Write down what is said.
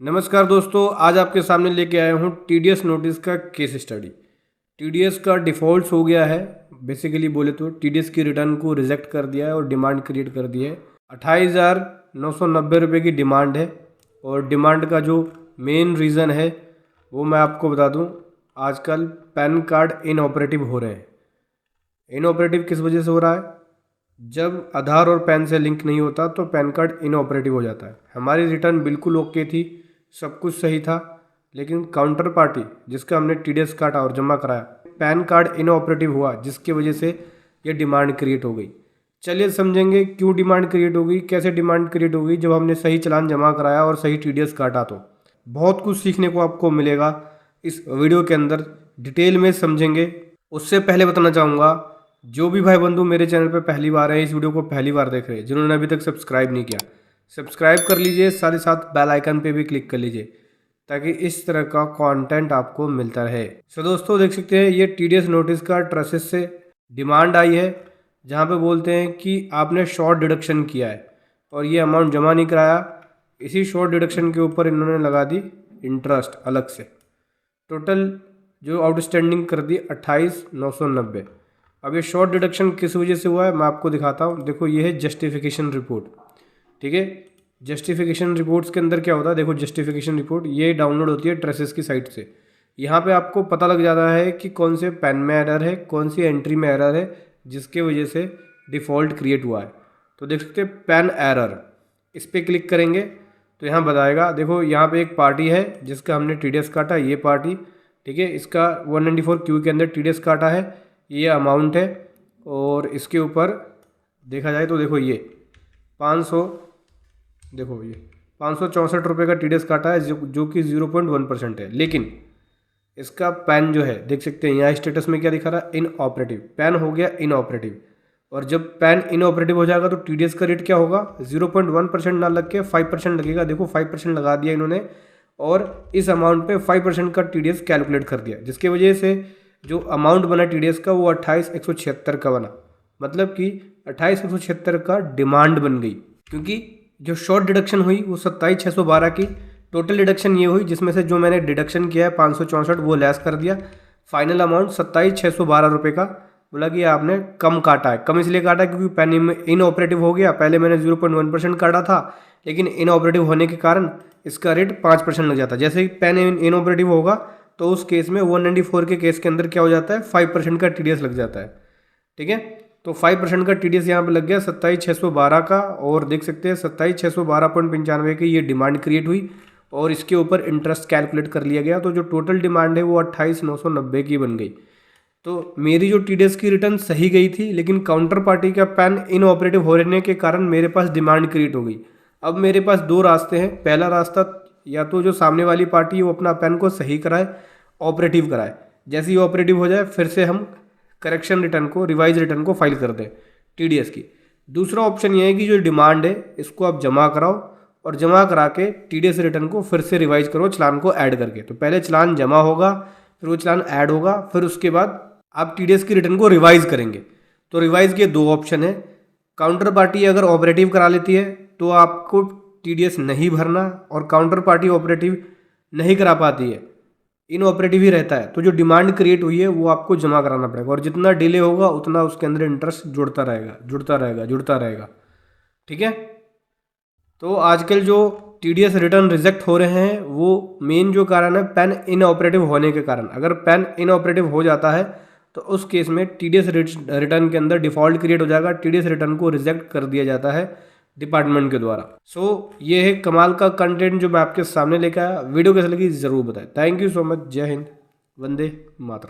नमस्कार दोस्तों, आज आपके सामने लेके आया हूँ टीडीएस नोटिस का केस स्टडी। टीडीएस का डिफ़ॉल्ट हो गया है। बेसिकली बोले तो टीडीएस की रिटर्न को रिजेक्ट कर दिया है और डिमांड क्रिएट कर दी है। 28,990 रुपये की डिमांड है और डिमांड का जो मेन रीज़न है वो मैं आपको बता दूँ। आजकल पैन कार्ड इनऑपरेटिव हो रहे हैं। इनऑपरेटिव किस वजह से हो रहा है? जब आधार और पैन से लिंक नहीं होता तो पैन कार्ड इनऑपरेटिव हो जाता है। हमारी रिटर्न बिल्कुल ओके थी, सब कुछ सही था, लेकिन काउंटर पार्टी जिसका हमने टीडीएस काटा और जमा कराया, पैन कार्ड इनऑपरेटिव हुआ, जिसकी वजह से ये डिमांड क्रिएट हो गई। चलिए समझेंगे क्यों डिमांड क्रिएट हो गई, कैसे डिमांड क्रिएट हो गई। जब हमने सही चालान जमा कराया और सही टीडीएस काटा तो बहुत कुछ सीखने को आपको मिलेगा इस वीडियो के अंदर, डिटेल में समझेंगे। उससे पहले बताना चाहूँगा, जो भी भाई बंधु मेरे चैनल पर पहली बार है, इस वीडियो को पहली बार देख रहे हैं, जिन्होंने अभी तक सब्सक्राइब नहीं किया, सब्सक्राइब कर लीजिए, साथ ही साथ बेल आइकन पे भी क्लिक कर लीजिए ताकि इस तरह का कंटेंट आपको मिलता रहे। सो दोस्तों देख सकते हैं, ये टीडीएस नोटिस का ट्रसेस से डिमांड आई है, जहाँ पे बोलते हैं कि आपने शॉर्ट डिडक्शन किया है और ये अमाउंट जमा नहीं कराया। इसी शॉर्ट डिडक्शन के ऊपर इन्होंने लगा दी इंटरेस्ट अलग से। टोटल जो आउटस्टैंडिंग कर दी 28,990। अब ये शॉर्ट डिडक्शन किस वजह से हुआ है मैं आपको दिखाता हूँ। देखो, ये है जस्टिफिकेशन रिपोर्ट, ठीक है। जस्टिफिकेशन रिपोर्ट्स के अंदर क्या होता है, देखो जस्टिफिकेशन रिपोर्ट ये डाउनलोड होती है ट्रेसेस की साइट से। यहाँ पे आपको पता लग जाता है कि कौन से पैन में एरर है, कौन सी एंट्री में एरर है, जिसके वजह से डिफ़ॉल्ट क्रिएट हुआ है। तो देख सकते हैं पैन एरर, इस पर क्लिक करेंगे तो यहाँ बताएगा। देखो यहाँ पे एक पार्टी है जिसका हमने टीडीएस काटा, ये पार्टी, ठीक है। इसका 194Q के अंदर टीडीएस काटा है, ये अमाउंट है। और इसके ऊपर देखा जाए तो देखो ये 500, देखो ये 564 रुपये का टीडीएस काटा है, जो कि 0.1% है। लेकिन इसका पैन जो है देख सकते हैं यहाँ स्टेटस में क्या दिखा रहा है, इनऑपरेटिव। पैन हो गया इनऑपरेटिव, और जब पैन इनऑपरेटिव हो जाएगा तो टीडीएस का रेट क्या होगा, 0.1% ना लग के 5% लगेगा। देखो 5% लगा दिया इन्होंने और इस अमाउंट पे 5% का टीडीएस कैलकुलेट कर दिया, जिसकी वजह से जो अमाउंट बना टीडीएस का वो 28,176 का बना। मतलब कि 28,176 का डिमांड बन गई, क्योंकि जो शॉर्ट डिडक्शन हुई वो 27,612 की। टोटल डिडक्शन ये हुई, जिसमें से जो मैंने डिडक्शन किया है 564 वो लेस कर दिया। फाइनल अमाउंट 27,612 रुपये का। बोला कि आपने कम काटा है। कम इसलिए काटा क्योंकि पैन इनऑपरेटिव हो गया। पहले मैंने 0.1% काटा था, लेकिन इनऑपरेटिव होने के कारण इसका रेट 5% लग जाता है। जैसे ही पैन इनऑपरेटिव होगा तो उस केस में 194 के केस के अंदर क्या हो जाता है, 5% का टीडीएस लग जाता है, ठीक है। तो 5% का टीडीएस यहाँ पे लग गया 27,612 का। और देख सकते हैं 27,612.95 की ये डिमांड क्रिएट हुई और इसके ऊपर इंटरेस्ट कैलकुलेट कर लिया गया। तो जो टोटल डिमांड है वो 28,990 की बन गई। तो मेरी जो टीडीएस की रिटर्न सही गई थी, लेकिन काउंटर पार्टी का पैन इनऑपरेटिव होने के कारण मेरे पास डिमांड क्रिएट हो गई। अब मेरे पास दो रास्ते हैं। पहला रास्ता, या तो जो सामने वाली पार्टी है वो अपना पैन को सही कराए, ऑपरेटिव कराए। जैसे ही ऑपरेटिव हो जाए फिर से हम करेक्शन रिटर्न को, रिवाइज रिटर्न को फाइल कर दें टीडीएस की। दूसरा ऑप्शन ये है कि जो डिमांड है इसको आप जमा कराओ और जमा करा के टीडीएस रिटर्न को फिर से रिवाइज करो चालान को ऐड करके। तो पहले चालान जमा होगा, फिर वो चालान ऐड होगा, फिर उसके बाद आप टीडीएस की रिटर्न को रिवाइज करेंगे। तो रिवाइज के दो ऑप्शन है। काउंटर पार्टी अगर ऑपरेटिव करा लेती है तो आपको टीडीएस नहीं भरना, और काउंटर पार्टी ऑपरेटिव नहीं करा पाती है, इनऑपरेटिव ही रहता है, तो जो डिमांड क्रिएट हुई है वो आपको जमा कराना पड़ेगा। और जितना डिले होगा उतना उसके अंदर इंटरेस्ट जुड़ता रहेगा, जुड़ता रहेगा, जुड़ता रहेगा, ठीक है। तो आजकल जो टीडीएस रिटर्न रिजेक्ट हो रहे हैं वो मेन जो कारण है पैन इनऑपरेटिव होने के कारण। अगर पैन इनऑपरेटिव हो जाता है तो उस केस में टीडीएस रिटर्न के अंदर डिफ़ॉल्ट क्रिएट हो जाएगा, टीडीएस रिटर्न को रिजेक्ट कर दिया जाता है डिपार्टमेंट के द्वारा। सो ये है कमाल का कंटेंट जो मैं आपके सामने लेकर आया। वीडियो कैसे लगी ज़रूर बताएं। Thank you so much. जय हिंद, वंदे मातरम।